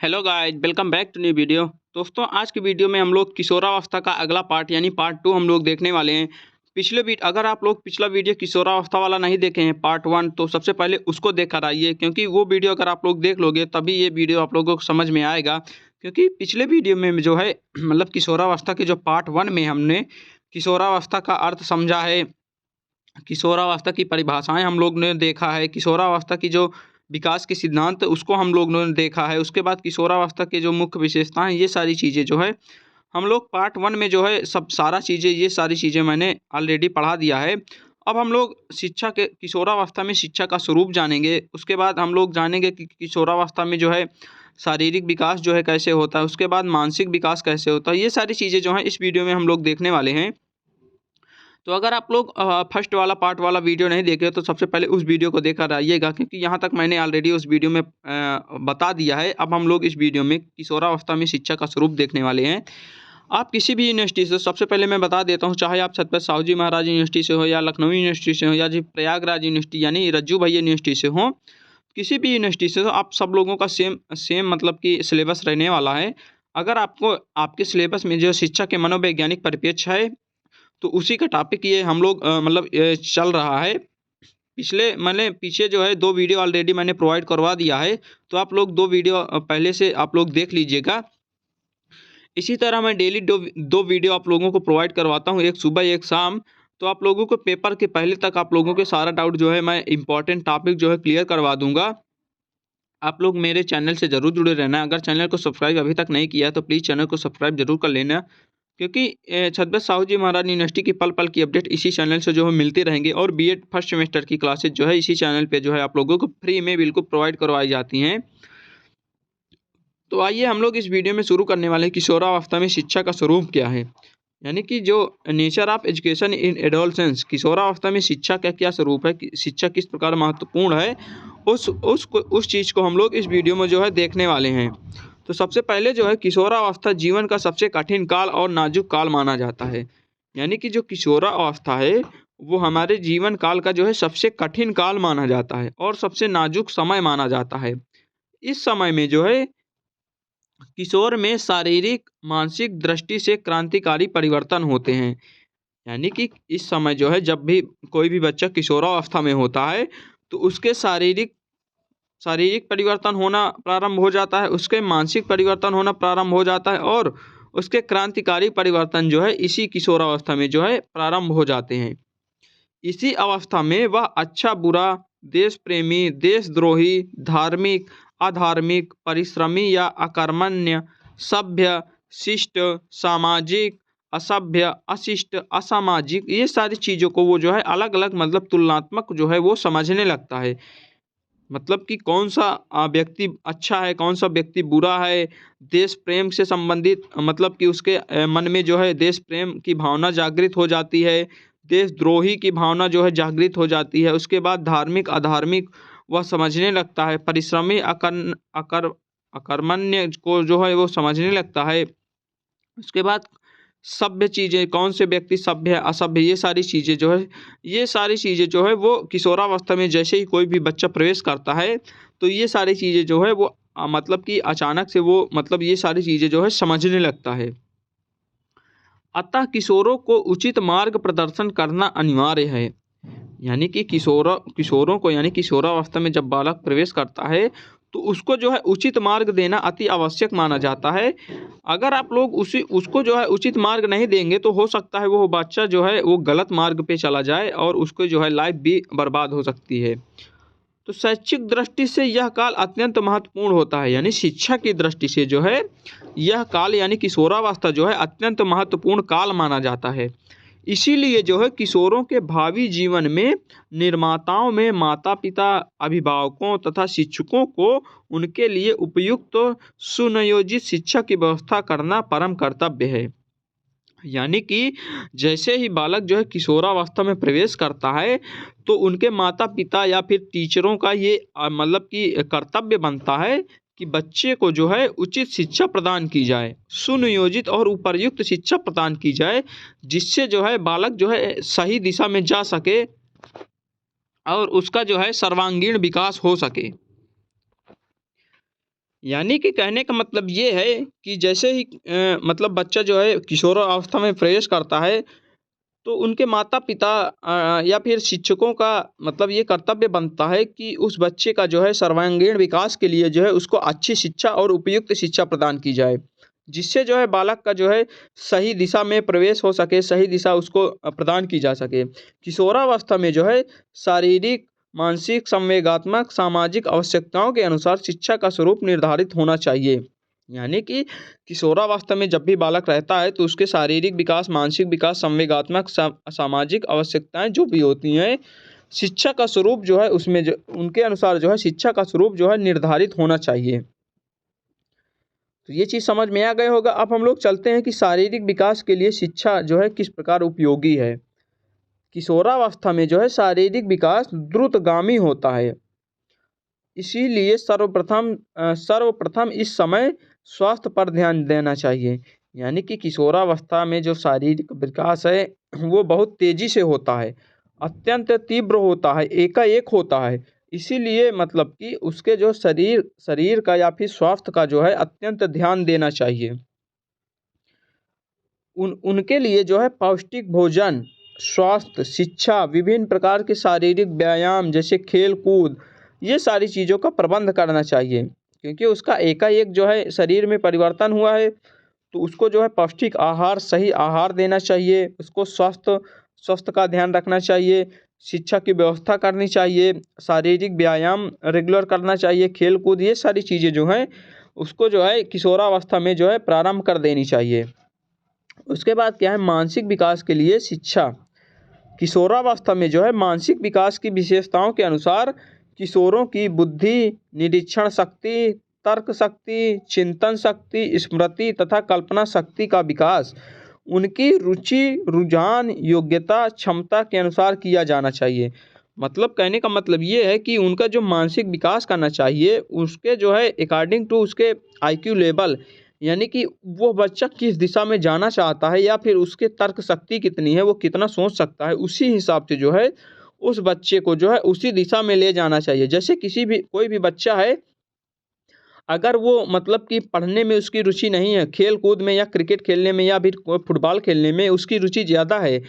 Hello guys, welcome back to new video. दोस्तों, आज की वीडियो में हम लोग किशोरावस्था का अगला पार्ट यानी पार्ट 2 हम लोग देखने वाले हैं। अगर आप लोग पिछला वीडियो किशोरावस्था वाला नहीं देखे हैं पार्ट 1, तो सबसे पहले उसको देखकर आइए, क्योंकि वो वीडियो अगर आप लोग देख लोगे तभी ये वीडियो आप लोगों को समझ में आएगा। क्योंकि पिछले वीडियो में जो है मतलब किशोरावस्था के जो पार्ट 1 में हमने किशोरावस्था का अर्थ समझा है, किशोरावस्था की परिभाषाएं हम लोग ने देखा है, किशोरावस्था की जो विकास के सिद्धांत उसको हम लोगों ने देखा है। उसके बाद किशोरावस्था के जो मुख्य विशेषताएं, ये सारी चीज़ें जो है हम लोग पार्ट 1 में जो है ये सारी चीज़ें मैंने ऑलरेडी पढ़ा दिया है। अब हम लोग किशोरावस्था में शिक्षा का स्वरूप जानेंगे। उसके बाद हम लोग जानेंगे कि किशोरावस्था में जो है शारीरिक विकास जो है कैसे होता है, उसके बाद मानसिक विकास कैसे होता है। ये सारी चीज़ें जो हैं इस वीडियो में हम लोग देखने वाले हैं। तो अगर आप लोग फर्स्ट वाला पार्ट वाला वीडियो नहीं देखे तो सबसे पहले उस वीडियो को देखकर आइएगा, क्योंकि यहाँ तक मैंने ऑलरेडी उस वीडियो में बता दिया है। अब हम लोग इस वीडियो में किशोरावस्था में शिक्षा का स्वरूप देखने वाले हैं। आप किसी भी यूनिवर्सिटी से, सबसे पहले मैं बता देता हूँ, चाहे आप छत्रपति साहू जी महाराज यूनिवर्सिटी से हो या लखनऊ यूनिवर्सिटी से हो या जी प्रयागराज यूनिवर्सिटी यानी रज्जू भैया यूनिवर्सिटी से हो, किसी भी यूनिवर्सिटी से हो, आप सब लोगों का सेम सेम मतलब कि सिलेबस रहने वाला है। अगर आपको आपके सिलेबस में जो शिक्षा के मनोवैज्ञानिक परिप्रेक्ष्य है, तो उसी का टॉपिक ये हम लोग चल रहा है। पीछे जो है 2 वीडियो ऑलरेडी मैंने प्रोवाइड करवा दिया है, तो आप लोग 2 वीडियो पहले से आप लोग देख लीजिएगा। इसी तरह मैं डेली दो वीडियो आप लोगों को प्रोवाइड करवाता हूँ, एक सुबह एक शाम। तो आप लोगों को पेपर के पहले तक आप लोगों के सारा डाउट जो है मैं इंपॉर्टेंट टॉपिक जो है क्लियर करवा दूंगा। आप लोग मेरे चैनल से ज़रूर जुड़े रहना। अगर चैनल को सब्सक्राइब अभी तक नहीं किया है तो प्लीज़ चैनल को सब्सक्राइब जरूर कर लेना, क्योंकि छत्रपति साहू जी महाराज यूनिवर्सिटी की पल पल की अपडेट इसी चैनल से जो है मिलती रहेंगी। और बीएड फर्स्ट सेमेस्टर की क्लासेज जो है इसी चैनल पे जो है आप लोगों को फ्री में बिल्कुल प्रोवाइड करवाई जाती हैं। तो आइए हम लोग इस वीडियो में शुरू करने वाले हैं किशोरावस्था में शिक्षा का स्वरूप क्या है, यानी कि जो nature of education in adolescence. किशोरावस्था में शिक्षा का क्या स्वरूप है, शिक्षा किस प्रकार महत्वपूर्ण है, उस चीज़ को हम लोग इस वीडियो में जो है देखने वाले हैं। तो सबसे पहले जो है किशोरावस्था जीवन का सबसे कठिन काल और नाजुक काल माना जाता है। यानी कि जो किशोरावस्था है वो हमारे जीवन काल का जो है सबसे कठिन काल माना जाता है और सबसे नाजुक समय माना जाता है। इस समय में जो है किशोर में शारीरिक मानसिक दृष्टि से क्रांतिकारी परिवर्तन होते हैं। यानी कि इस समय जो है जब भी कोई भी बच्चा किशोरावस्था में होता है तो उसके शारीरिक शारीरिक परिवर्तन होना प्रारंभ हो जाता है, उसके मानसिक परिवर्तन होना प्रारंभ हो जाता है और उसके क्रांतिकारी परिवर्तन जो है इसी किशोरावस्था में जो है प्रारंभ हो जाते हैं। इसी अवस्था में वह अच्छा बुरा, देश प्रेमी, देशद्रोही, धार्मिक, अधार्मिक, परिश्रमी या अकर्मण्य, सभ्य, शिष्ट, सामाजिक, असभ्य, अशिष्ट, असामाजिक, ये सारी चीज़ों को वो जो है अलग अलग मतलब तुलनात्मक जो है वो समझने लगता है। मतलब कि कौन सा व्यक्ति अच्छा है, कौन सा व्यक्ति बुरा है। देश प्रेम से संबंधित मतलब कि उसके मन में जो है देश प्रेम की भावना जागृत हो जाती है, देशद्रोही की भावना जो है जागृत हो जाती है। उसके बाद धार्मिक अधार्मिक वह समझने लगता है, परिश्रमी अकर्मण्य को जो है वो समझने लगता है। उसके बाद सभ्य चीज़ें, कौन से व्यक्ति सभ्य है असभ्य, ये सारी चीज़ें जो है वो किशोरावस्था में जैसे ही कोई भी बच्चा प्रवेश करता है तो ये सारी चीज़ें जो है वो मतलब कि अचानक से वो मतलब ये सारी चीज़ें जो है समझने लगता है। अतः किशोरों को उचित मार्ग प्रदर्शन करना अनिवार्य है। यानी कि किशोरों को यानी किशोरावस्था में जब बालक प्रवेश करता है तो उसको जो है उचित मार्ग देना अति आवश्यक माना जाता है। अगर आप लोग उसको जो है उचित मार्ग नहीं देंगे तो हो सकता है वो बच्चा जो है वो गलत मार्ग पे चला जाए और उसको जो है लाइफ भी बर्बाद हो सकती है। तो शैक्षिक दृष्टि से यह काल अत्यंत महत्वपूर्ण होता है। यानी शिक्षा की दृष्टि से जो है यह काल यानी किशोरावस्था जो है अत्यंत महत्वपूर्ण काल माना जाता है। इसीलिए जो है किशोरों के भावी जीवन में निर्माताओं में माता पिता, अभिभावकों तथा शिक्षकों को उनके लिए उपयुक्त सुनियोजित शिक्षा की व्यवस्था करना परम कर्तव्य है। यानी कि जैसे ही बालक जो है किशोरावस्था में प्रवेश करता है तो उनके माता पिता या फिर टीचरों का ये मतलब कि कर्तव्य बनता है कि बच्चे को जो है उचित शिक्षा प्रदान की जाए, सुनियोजित और उपयुक्त शिक्षा प्रदान की जाए, जिससे जो है बालक जो है सही दिशा में जा सके और उसका जो है सर्वांगीण विकास हो सके। यानी कि कहने का मतलब ये है कि जैसे ही मतलब बच्चा जो है किशोरावस्था में प्रवेश करता है, तो उनके माता-पिता या फिर शिक्षकों का मतलब ये कर्तव्य बनता है कि उस बच्चे का जो है सर्वांगीण विकास के लिए जो है उसको अच्छी शिक्षा और उपयुक्त शिक्षा प्रदान की जाए। जिससे जो है बालक का जो है सही दिशा में प्रवेश हो सके, सही दिशा उसको प्रदान की जा सके। किशोरावस्था में जो है शारीरिक, मानसिक, संवेगात्मक, सामाजिक आवश्यकताओं के अनुसार शिक्षा का स्वरूप निर्धारित होना चाहिए। यानी कि किशोरावस्था में जब भी बालक रहता है तो उसके शारीरिक विकास, मानसिक विकास, संवेगात्मक, सामाजिक आवश्यकताएँ जो भी होती हैं, शिक्षा का स्वरूप जो है उसमें जो उनके अनुसार जो है शिक्षा का स्वरूप जो है निर्धारित होना चाहिए। तो ये चीज़ समझ में आ गया होगा। अब हम लोग चलते हैं कि शारीरिक विकास के लिए शिक्षा जो है किस प्रकार उपयोगी है। किशोरावस्था में जो है शारीरिक विकास द्रुतगामी होता है। इसीलिए सर्वप्रथम इस समय स्वास्थ्य पर ध्यान देना चाहिए। यानी कि किशोरावस्था में जो शारीरिक विकास है वो बहुत तेज़ी से होता है, अत्यंत तीव्र होता है, एकाएक होता है। इसीलिए मतलब कि उसके जो शरीर शरीर का या फिर स्वास्थ्य का जो है अत्यंत ध्यान देना चाहिए। उनके लिए जो है पौष्टिक भोजन, स्वास्थ्य, शिक्षा, विभिन्न प्रकार के शारीरिक व्यायाम जैसे खेल-कूद, ये सारी चीज़ों का प्रबंध करना चाहिए। क्योंकि उसका एकाएक जो है शरीर में परिवर्तन हुआ है, तो उसको जो है पौष्टिक आहार, सही आहार देना चाहिए, उसको स्वास्थ्य स्वास्थ्य का ध्यान रखना चाहिए, शिक्षा की व्यवस्था करनी चाहिए, शारीरिक व्यायाम रेगुलर करना चाहिए, खेल-कूद ये सारी चीज़ें जो हैं, उसको जो है किशोरावस्था में जो है प्रारंभ कर देनी चाहिए। उसके बाद क्या है मानसिक विकास के लिए शिक्षा। किशोरावस्था में जो है मानसिक विकास की विशेषताओं के अनुसार किशोरों की बुद्धि, निरीक्षण शक्ति, तर्क शक्ति, चिंतन शक्ति, स्मृति तथा कल्पना शक्ति का विकास उनकी रुचि, रुझान, योग्यता, क्षमता के अनुसार किया जाना चाहिए। मतलब कहने का मतलब ये है कि उनका जो मानसिक विकास करना चाहिए, उसके जो है अकॉर्डिंग टू उसके आईक्यू लेवल, यानी कि वो बच्चा किस दिशा में जाना चाहता है या फिर उसके तर्क शक्ति कितनी है, वो कितना सोच सकता है, उसी हिसाब से जो है उस बच्चे को जो है उसी दिशा में ले जाना चाहिए। जैसे कोई भी बच्चा है, अगर वो मतलब कि पढ़ने में उसकी रुचि नहीं है, खेल-कूद में या क्रिकेट खेलने में या फिर फुटबॉल खेलने में उसकी रुचि ज़्यादा है,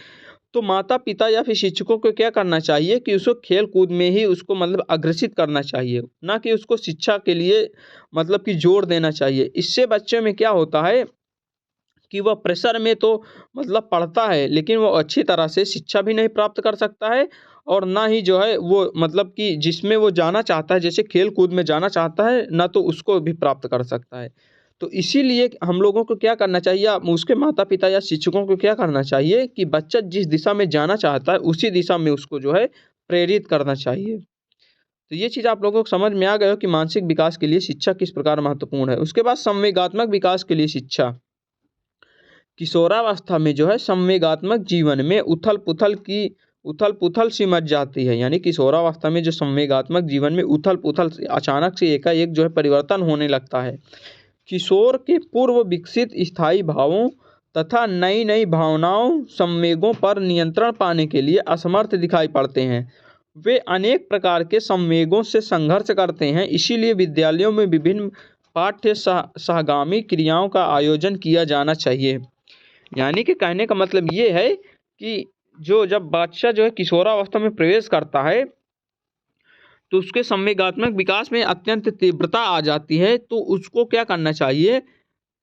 तो माता-पिता या फिर शिक्षकों को क्या करना चाहिए कि उसको खेल-कूद में ही उसको मतलब अग्रेसित करना चाहिए, ना कि उसको शिक्षा के लिए मतलब कि जोर देना चाहिए। इससे बच्चे में क्या होता है कि वह प्रेशर में तो मतलब पढ़ता है, लेकिन वो अच्छी तरह से शिक्षा भी नहीं प्राप्त कर सकता है और ना ही जो है वो मतलब कि जिसमें वो जाना चाहता है, जैसे खेल-कूद में जाना चाहता है, ना तो उसको भी प्राप्त कर सकता है। तो इसीलिए हम लोगों को क्या करना चाहिए, उसके माता-पिता या शिक्षकों को क्या करना चाहिए कि बच्चा जिस दिशा में जाना चाहता है, उसी दिशा में उसको जो है प्रेरित करना चाहिए। तो ये चीज़ आप लोगों को समझ में आ गया हो कि मानसिक विकास के लिए शिक्षा किस प्रकार महत्वपूर्ण है। उसके बाद संवेगात्मक विकास के लिए शिक्षा। किशोरावस्था में जो है संवेगात्मक जीवन में उथल-पुथल सी मच जाती है। यानी किशोरावस्था में जो संवेगात्मक जीवन में उथल-पुथल से अचानक से एकाएक जो है परिवर्तन होने लगता है। किशोर के पूर्व विकसित स्थायी भावों तथा नई-नई भावनाओं, संवेगों पर नियंत्रण पाने के लिए असमर्थ दिखाई पड़ते हैं। वे अनेक प्रकार के संवेगों से संघर्ष करते हैं, इसीलिए विद्यालयों में विभिन्न पाठ्य सहगामी क्रियाओं का आयोजन किया जाना चाहिए। यानी कि कहने का मतलब ये है कि जब बच्चा जो है किशोरावस्था में प्रवेश करता है, तो उसके संवेगात्मक विकास में अत्यंत तीव्रता आ जाती है, तो उसको क्या करना चाहिए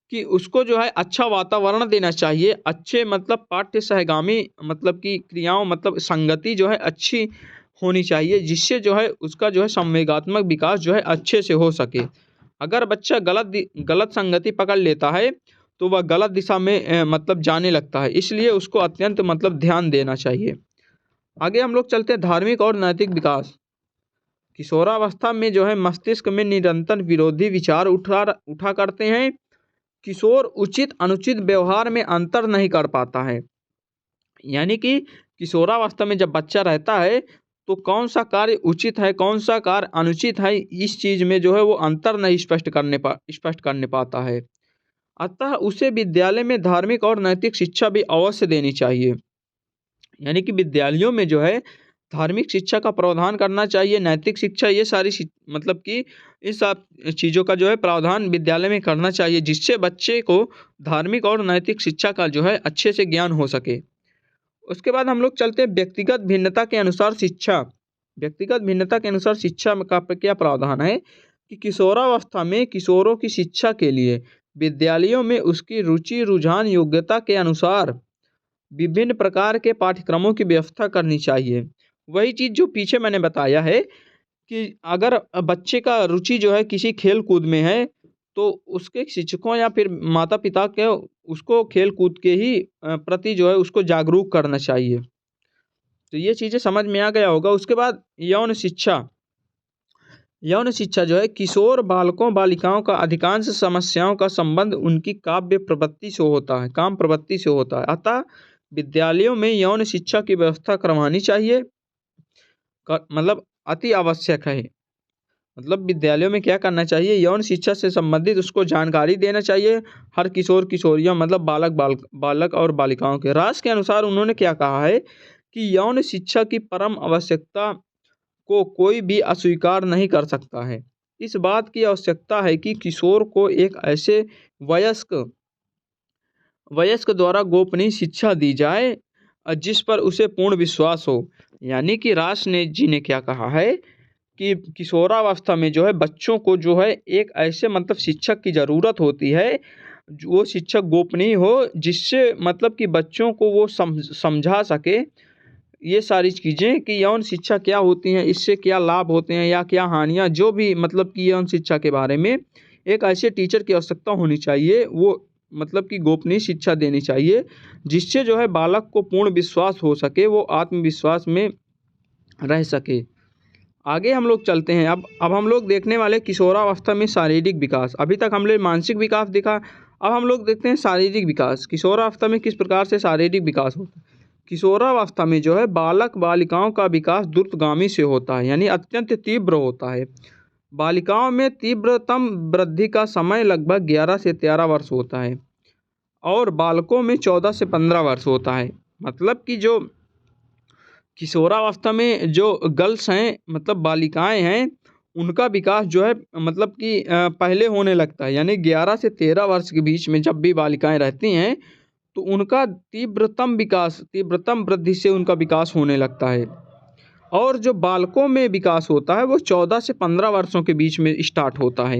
कि उसको जो है अच्छा वातावरण देना चाहिए, अच्छे मतलब पाठ्य सहगामी मतलब कि क्रियाओं मतलब संगति जो है अच्छी होनी चाहिए, जिससे जो है उसका जो है संवेगात्मक विकास जो है अच्छे से हो सके। अगर बच्चा गलत संगति पकड़ लेता है, तो वह गलत दिशा में मतलब जाने लगता है, इसलिए उसको अत्यंत मतलब ध्यान देना चाहिए। आगे हम लोग चलते हैं धार्मिक और नैतिक विकास। किशोरावस्था में जो है मस्तिष्क में निरंतर विरोधी विचार उठा करते हैं। किशोर उचित अनुचित व्यवहार में अंतर नहीं कर पाता है। यानी कि किशोरावस्था में जब बच्चा रहता है, तो कौन सा कार्य उचित है, कौन सा कार्य अनुचित है, इस चीज़ में जो है वो अंतर नहीं स्पष्ट करने पाता है। अतः उसे विद्यालय में धार्मिक और नैतिक शिक्षा भी अवश्य देनी चाहिए। यानी कि विद्यालयों में जो है धार्मिक शिक्षा का प्रावधान करना चाहिए, नैतिक शिक्षा, ये सारी मतलब कि इन सब चीज़ों का जो है प्रावधान विद्यालय में करना चाहिए, जिससे बच्चे को धार्मिक और नैतिक शिक्षा का जो है अच्छे से ज्ञान हो सके। उसके बाद हम लोग चलते हैं व्यक्तिगत भिन्नता के अनुसार शिक्षा। व्यक्तिगत भिन्नता के अनुसार शिक्षा में का क्या प्रावधान है कि किशोरावस्था में किशोरों की शिक्षा के लिए विद्यालयों में उसकी रुचि, रुझान, योग्यता के अनुसार विभिन्न प्रकार के पाठ्यक्रमों की व्यवस्था करनी चाहिए। वही चीज़ जो पीछे मैंने बताया है कि अगर बच्चे का रुचि जो है किसी खेल कूद में है, तो उसके शिक्षकों या फिर माता पिता के उसको खेल कूद के ही प्रति जो है उसको जागरूक करना चाहिए। तो ये चीज़ें समझ में आ गया होगा। उसके बाद यौन शिक्षा। यौन शिक्षा जो है किशोर बालकों बालिकाओं का अधिकांश समस्याओं का संबंध उनकी काव्य प्रवृत्ति से होता है, काम प्रवृत्ति से होता है। अतः विद्यालयों में यौन शिक्षा की व्यवस्था करवानी चाहिए, मतलब अति आवश्यक है। मतलब विद्यालयों में क्या करना चाहिए, यौन शिक्षा से संबंधित उसको जानकारी देना चाहिए हर किशोर किशोरियों, मतलब बालक और बालिकाओं के। राष्ट्र के अनुसार उन्होंने क्या कहा है कि यौन शिक्षा की परम आवश्यकता को कोई भी अस्वीकार नहीं कर सकता है। इस बात की आवश्यकता है कि किशोर को एक ऐसे वयस्क द्वारा गोपनीय शिक्षा दी जाए जिस पर उसे पूर्ण विश्वास हो। यानी कि राष्ट्र ने जी ने क्या कहा है कि किशोरावस्था में जो है बच्चों को जो है एक ऐसे मतलब शिक्षक की ज़रूरत होती है, वो शिक्षक गोपनीय हो, जिससे मतलब कि बच्चों को वो समझा सके ये सारी चीज़ें कि यौन शिक्षा क्या होती हैं, इससे क्या लाभ होते हैं या क्या हानियाँ, जो भी मतलब कि यौन शिक्षा के बारे में एक ऐसे टीचर की आवश्यकता होनी चाहिए, वो मतलब कि गोपनीय शिक्षा देनी चाहिए, जिससे जो है बालक को पूर्ण विश्वास हो सके, वो आत्मविश्वास में रह सके। आगे हम लोग चलते हैं। अब हम लोग देखने वाले किशोरावस्था में शारीरिक विकास। अभी तक हमने मानसिक विकास देखा, अब हम लोग देखते हैं शारीरिक विकास। किशोरावस्था में किस प्रकार से शारीरिक विकास होता है। किशोरावस्था में जो है बालक बालिकाओं का विकास द्रुतगामी से होता है, यानी अत्यंत तीव्र होता है। बालिकाओं में तीव्रतम वृद्धि का समय लगभग 11 से 13 वर्ष होता है और बालकों में 14 से 15 वर्ष होता है। मतलब कि जो किशोरावस्था में जो गर्ल्स हैं, मतलब बालिकाएं हैं, उनका विकास जो है मतलब कि पहले होने लगता है, यानी 11 से 13 वर्ष के बीच में जब भी बालिकाएं रहती हैं, तो उनका तीव्रतम वृद्धि से उनका विकास होने लगता है। और जो बालकों में विकास होता है वो 14 से 15 वर्षों के बीच में स्टार्ट होता है।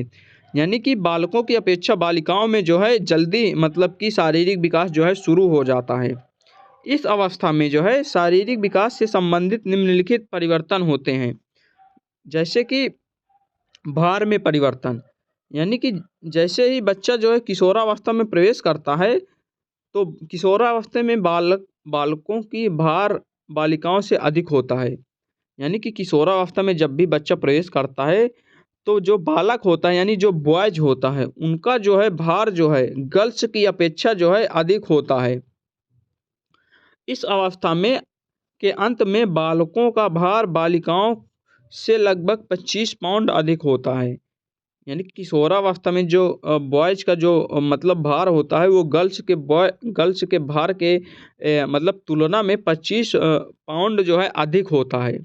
यानी कि बालकों की अपेक्षा बालिकाओं में जो है जल्दी मतलब कि शारीरिक विकास जो है शुरू हो जाता है। इस अवस्था में जो है शारीरिक विकास से संबंधित निम्नलिखित परिवर्तन होते हैं, जैसे कि भार में परिवर्तन। यानी कि जैसे ही बच्चा जो है किशोरावस्था में प्रवेश करता है, तो किशोरावस्था में बालकों की भार बालिकाओं से अधिक होता है। यानी कि किशोरावस्था में जब भी बच्चा प्रवेश करता है, तो जो बालक होता है यानी जो बॉयज होता है, उनका जो है भार जो है गर्ल्स की अपेक्षा जो है अधिक होता है। इस अवस्था में के अंत में बालकों का भार बालिकाओं से लगभग 25 पाउंड अधिक होता है। यानी कि किशोरावस्था में जो बॉयज़ का जो मतलब भार होता है, वो गर्ल्स के भार के मतलब तुलना में 25 पाउंड जो है अधिक होता है।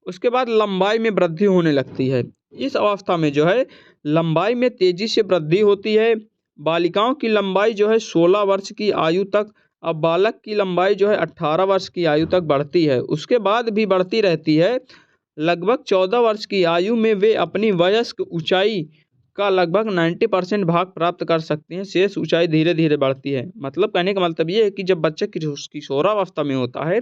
उसके बाद लंबाई में वृद्धि होने लगती है। इस अवस्था में जो है लंबाई में तेज़ी से वृद्धि होती है। बालिकाओं की लंबाई जो है 16 वर्ष की आयु तक, अब बालक की लंबाई जो है 18 वर्ष की आयु तक बढ़ती है। उसके बाद भी बढ़ती रहती है। लगभग 14 वर्ष की आयु में वे अपनी वयस्क ऊंचाई का लगभग 90% भाग प्राप्त कर सकते हैं। शेष ऊंचाई धीरे धीरे बढ़ती है। मतलब कहने का मतलब ये है कि जब बच्चा किशोरावस्था में होता है,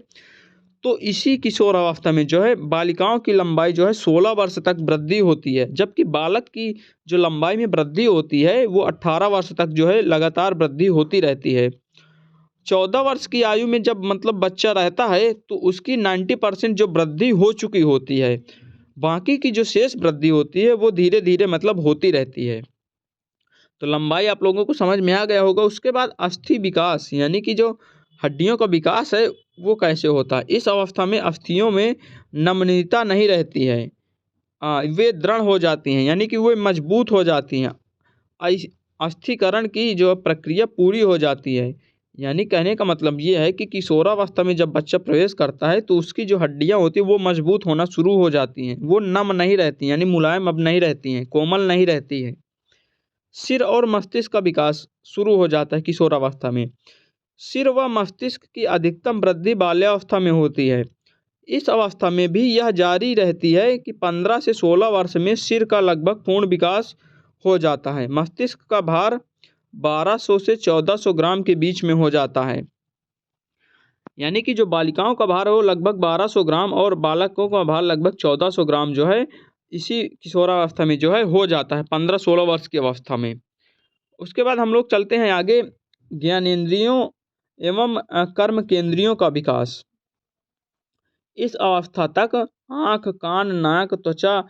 तो इसी किशोरावस्था में जो है बालिकाओं की लंबाई जो है 16 वर्ष तक वृद्धि होती है, जबकि बालक की जो लंबाई में वृद्धि होती है वो 18 वर्ष तक जो है लगातार वृद्धि होती रहती है। 14 वर्ष की आयु में जब मतलब बच्चा रहता है, तो उसकी 90% जो वृद्धि हो चुकी होती है, बाकी की जो शेष वृद्धि होती है वो धीरे धीरे मतलब होती रहती है। तो लंबाई आप लोगों को समझ में आ गया होगा। उसके बाद अस्थि विकास, यानी कि जो हड्डियों का विकास है वो कैसे होता है। इस अवस्था में अस्थियों में नमनीयता नहीं रहती है, वे दृढ़ हो जाती हैं, यानी कि वे मजबूत हो जाती हैं। अस्थिकरण की जो प्रक्रिया पूरी हो जाती है। यानी कहने का मतलब ये है कि किशोरावस्था में जब बच्चा प्रवेश करता है तो उसकी जो हड्डियां होती हैं वो मजबूत होना शुरू हो जाती हैं, वो नम नहीं रहती, यानी मुलायम अब नहीं रहती हैं, कोमल नहीं रहती है। सिर और मस्तिष्क का विकास शुरू हो जाता है किशोरावस्था में। सिर व मस्तिष्क की अधिकतम वृद्धि बाल्यावस्था में होती है। इस अवस्था में भी यह जारी रहती है कि 15 से 16 वर्ष में सिर का लगभग पूर्ण विकास हो जाता है। मस्तिष्क का भार 1200 से 1400 ग्राम के बीच में हो जाता है। यानी कि जो बालिकाओं का भार है वो लगभग 1200 ग्राम और बालकों का भार लगभग 1400 ग्राम जो है इसी किशोरावस्था में जो है हो जाता है, 15-16 वर्ष की अवस्था में। उसके बाद हम लोग चलते हैं आगे, ज्ञानेंद्रियों एवं कर्म केंद्रियों का विकास। इस अवस्था तक आँख, कान, नाक, त्वचा,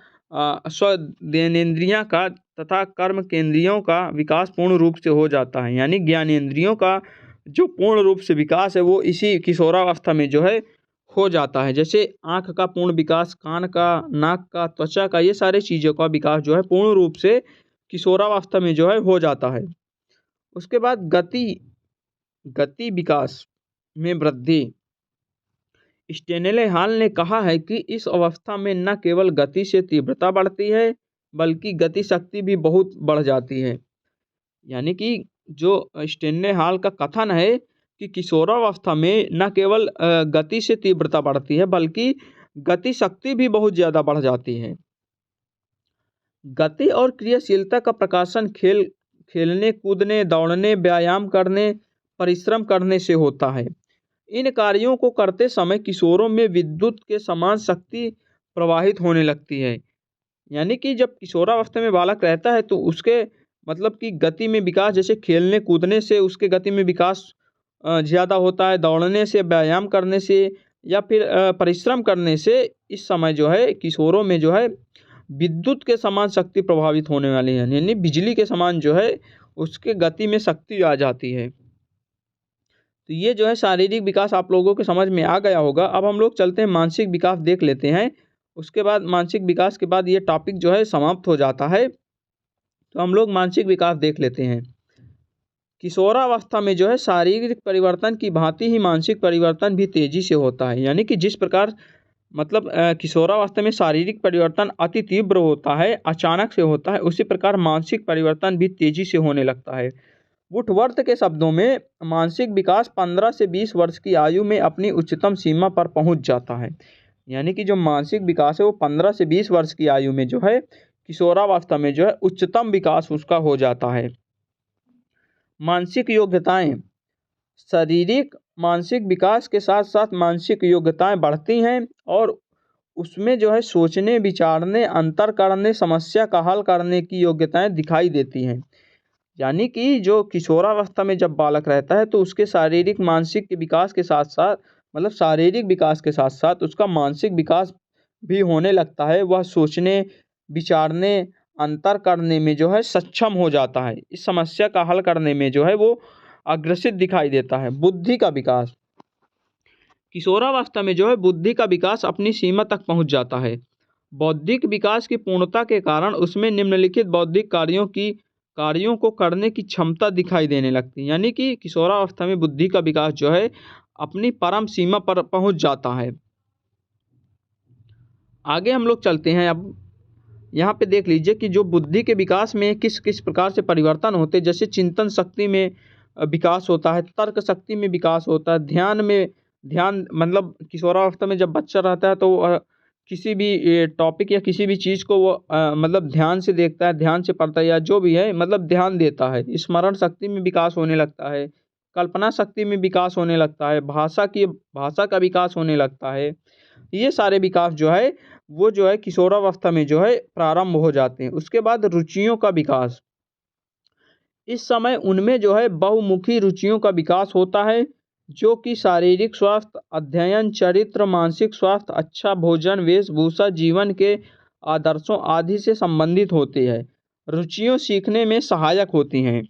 स्वदेनेंद्रियाँ का तथा कर्म केंद्रियों का विकास पूर्ण रूप से हो जाता है। यानी ज्ञानेंद्रियों का जो पूर्ण रूप से विकास है वो इसी किशोरावस्था में जो है हो जाता है। जैसे आँख का पूर्ण विकास, कान का, नाक का, त्वचा का, ये सारे चीज़ों का विकास जो है पूर्ण रूप से किशोरावस्था में जो है हो जाता है। उसके बाद गति विकास में वृद्धि। स्टेनले हॉल ने कहा है कि इस अवस्था में न केवल गति से तीव्रता बढ़ती है बल्कि गति शक्ति भी बहुत बढ़ जाती है। यानी कि जो स्टेनले हॉल का कथन है कि किशोरावस्था में न केवल गति से तीव्रता बढ़ती है बल्कि गति शक्ति भी बहुत ज़्यादा बढ़ जाती है। गति और क्रियाशीलता का प्रकाशन खेलने, कूदने, दौड़ने, व्यायाम करने, परिश्रम करने से होता है। इन कार्यों को करते समय किशोरों में विद्युत के समान शक्ति प्रवाहित होने लगती है। यानी कि जब किशोरावस्था में बालक रहता है तो उसके मतलब कि गति में विकास, जैसे खेलने कूदने से उसके गति में विकास ज़्यादा होता है, दौड़ने से, व्यायाम करने से या फिर परिश्रम करने से इस समय जो है किशोरों में जो है विद्युत के समान शक्ति प्रभावित होने वाली है। यानी बिजली के समान जो है उसके गति में शक्ति आ जाती है। तो ये जो है शारीरिक विकास आप लोगों के समझ में आ गया होगा। अब हम लोग चलते हैं मानसिक विकास देख लेते हैं। उसके बाद मानसिक विकास के बाद ये टॉपिक जो है समाप्त हो जाता है। तो हम लोग मानसिक विकास देख लेते हैं। किशोरावस्था में जो है शारीरिक परिवर्तन की भांति ही मानसिक परिवर्तन भी तेजी से होता है। यानी कि जिस प्रकार मतलब किशोरावस्था में शारीरिक परिवर्तन अति तीव्र होता है, अचानक से होता है, उसी प्रकार मानसिक परिवर्तन भी तेजी से होने लगता है। वुडवर्थ के शब्दों में मानसिक विकास 15 से 20 वर्ष की आयु में अपनी उच्चतम सीमा पर पहुंच जाता है। यानी कि जो मानसिक विकास है वो 15 से 20 वर्ष की आयु में जो है किशोरावस्था में जो है उच्चतम विकास उसका हो जाता है। मानसिक योग्यताएं। शारीरिक मानसिक विकास के साथ साथ मानसिक योग्यताएं बढ़ती हैं और उसमें जो है सोचने, विचारने, अंतर करने, समस्या का हल करने की योग्यताएं दिखाई देती हैं। यानी कि जो किशोरावस्था में जब बालक रहता है तो उसके शारीरिक मानसिक के विकास के साथ साथ मतलब शारीरिक विकास के साथ साथ उसका मानसिक विकास भी होने लगता है। वह सोचने, विचारने, अंतर करने में जो है सक्षम हो जाता है। इस समस्या का हल करने में जो है वो अग्रसित दिखाई देता है। बुद्धि का विकास। किशोरावस्था में जो है बुद्धि का विकास अपनी सीमा तक पहुंच जाता है। बौद्धिक विकास की पूर्णता के कारण उसमें निम्नलिखित बौद्धिक कार्यों को करने की क्षमता दिखाई देने लगती है। यानी कि किशोरावस्था में बुद्धि का विकास जो है अपनी परम सीमा पर पहुंच जाता है। आगे हम लोग चलते हैं। अब यहाँ पे देख लीजिए कि जो बुद्धि के विकास में किस किस प्रकार से परिवर्तन होते हैं। जैसे चिंतन शक्ति में विकास होता है, तर्क शक्ति में विकास होता है, ध्यान मतलब किशोरावस्था में जब बच्चा रहता है तो किसी भी टॉपिक या किसी भी चीज़ को वो मतलब ध्यान से देखता है, ध्यान से पढ़ता है या जो भी है मतलब ध्यान देता है। स्मरण शक्ति में विकास होने लगता है, कल्पना शक्ति में विकास होने लगता है, भाषा का विकास होने लगता है। ये सारे विकास जो है वो जो है किशोरावस्था में जो है प्रारंभ हो जाते हैं। उसके बाद रुचियों का विकास। इस समय उनमें जो है बहुमुखी रुचियों का विकास होता है जो कि शारीरिक स्वास्थ्य, अध्ययन, चरित्र, मानसिक स्वास्थ्य, अच्छा भोजन, वेशभूषा, जीवन के आदर्शों आदि से संबंधित होती है। रुचियों सीखने में सहायक होती हैं।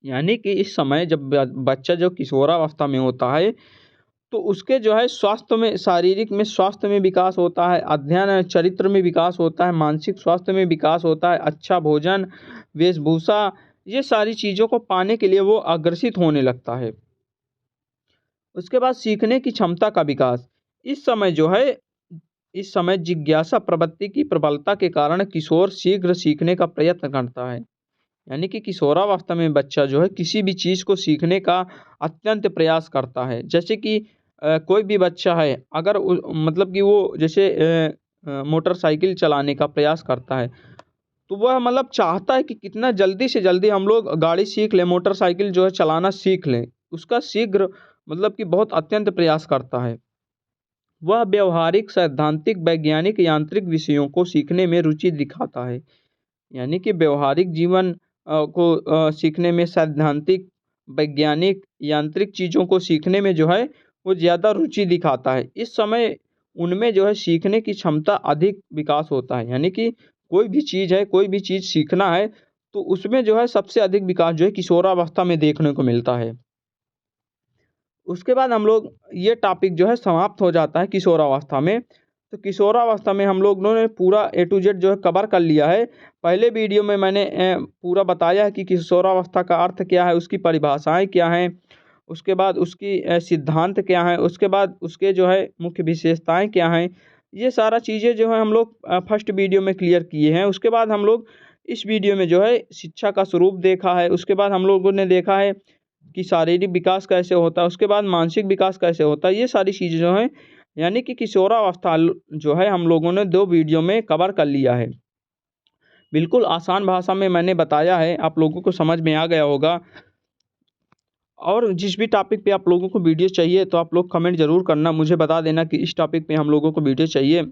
यानी कि इस समय जब बच्चा जो किशोरावस्था में होता है तो उसके जो है शारीरिक में स्वास्थ्य में विकास होता है, अध्ययन, चरित्र में विकास होता है, मानसिक स्वास्थ्य में विकास होता है, अच्छा भोजन, वेशभूषा, ये सारी चीज़ों को पाने के लिए वो अग्रसित होने लगता है। उसके बाद सीखने की क्षमता का विकास। इस समय जो है इस समय जिज्ञासा प्रवृत्ति की प्रबलता के कारण किशोर शीघ्र सीखने का प्रयत्न करता है। यानी कि किशोरावस्था में बच्चा जो है किसी भी चीज़ को सीखने का अत्यंत प्रयास करता है। जैसे कि कोई भी बच्चा है, अगर मतलब कि वो जैसे मोटरसाइकिल चलाने का प्रयास करता है, तो वह मतलब चाहता है कि कितना जल्दी से जल्दी हम लोग गाड़ी सीख लें, मोटरसाइकिल जो है चलाना सीख लें। उसका शीघ्र मतलब कि बहुत अत्यंत प्रयास करता है। वह व्यावहारिक, सैद्धांतिक, वैज्ञानिक, यांत्रिक विषयों को सीखने में रुचि दिखाता है। यानी कि व्यवहारिक जीवन को सीखने में, सैद्धांतिक, वैज्ञानिक, यांत्रिक चीज़ों को सीखने में जो है वो ज़्यादा रुचि दिखाता है। इस समय उनमें जो है सीखने की क्षमता अधिक विकास होता है। यानी कि कोई भी चीज़ है, कोई भी चीज़ सीखना है, तो उसमें जो है सबसे अधिक विकास जो है किशोरावस्था में देखने को मिलता है। उसके बाद हम लोग ये टॉपिक जो है समाप्त हो जाता है किशोरावस्था में। तो किशोरावस्था में हम लोगों ने पूरा ए टू जेड जो है कवर कर लिया है। पहले वीडियो में मैंने पूरा बताया है कि किशोरावस्था का अर्थ क्या है, उसकी परिभाषाएँ क्या हैं, उसके बाद उसकी सिद्धांत क्या हैं, उसके बाद उसके जो है मुख्य विशेषताएँ क्या हैं। ये सारा चीज़ें जो है हम लोग फर्स्ट वीडियो में क्लियर किए हैं। उसके बाद हम लोग इस वीडियो में जो है शिक्षा का स्वरूप देखा है। उसके बाद हम लोगों ने देखा है कि शारीरिक विकास कैसे होता है, उसके बाद मानसिक विकास कैसे होता है। ये सारी चीज़ें जो हैं यानी कि किशोरावस्था जो है हम लोगों ने 2 वीडियो में कवर कर लिया है। बिल्कुल आसान भाषा में मैंने बताया है, आप लोगों को समझ में आ गया होगा। और जिस भी टॉपिक पे आप लोगों को वीडियो चाहिए तो आप लोग कमेंट ज़रूर करना, मुझे बता देना कि इस टॉपिक पे हम लोगों को वीडियो चाहिए।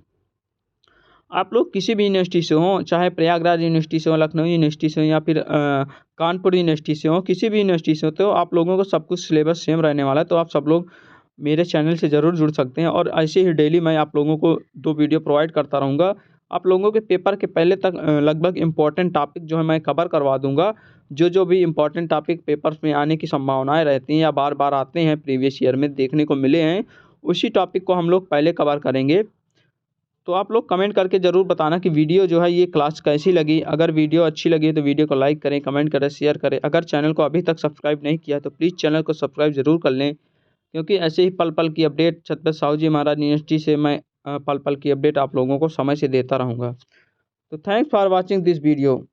आप लोग किसी भी यूनिवर्सिटी से हों, चाहे प्रयागराज यूनिवर्सिटी से हो, लखनऊ यूनिवर्सिटी से हो या फिर कानपुर यूनिवर्सिटी से हो, किसी भी यूनिवर्सिटी से हो, तो आप लोगों को सब कुछ सिलेबस सेम रहने वाला है। तो आप सब लोग मेरे चैनल से ज़रूर जुड़ सकते हैं और ऐसे ही डेली मैं आप लोगों को 2 वीडियो प्रोवाइड करता रहूँगा। आप लोगों के पेपर के पहले तक लगभग इम्पोर्टेंट टॉपिक जो है मैं कवर करवा दूँगा। जो भी इम्पोर्टेंट टॉपिक पेपर्स में आने की संभावनाएँ रहती हैं या बार-बार आते हैं, प्रीवियस ईयर में देखने को मिले हैं, उसी टॉपिक को हम लोग पहले कवर करेंगे। तो आप लोग कमेंट करके ज़रूर बताना कि वीडियो जो है ये क्लास कैसी लगी। अगर वीडियो अच्छी लगी तो वीडियो को लाइक करें, कमेंट करें, शेयर करें। अगर चैनल को अभी तक सब्सक्राइब नहीं किया तो प्लीज़ चैनल को सब्सक्राइब ज़रूर कर लें, क्योंकि ऐसे ही पल-पल की अपडेट छत्रपति साहू जी महाराज यूनिवर्सिटी से मैं पल-पल की अपडेट आप लोगों को समय से देता रहूँगा। तो thanks for watching this video.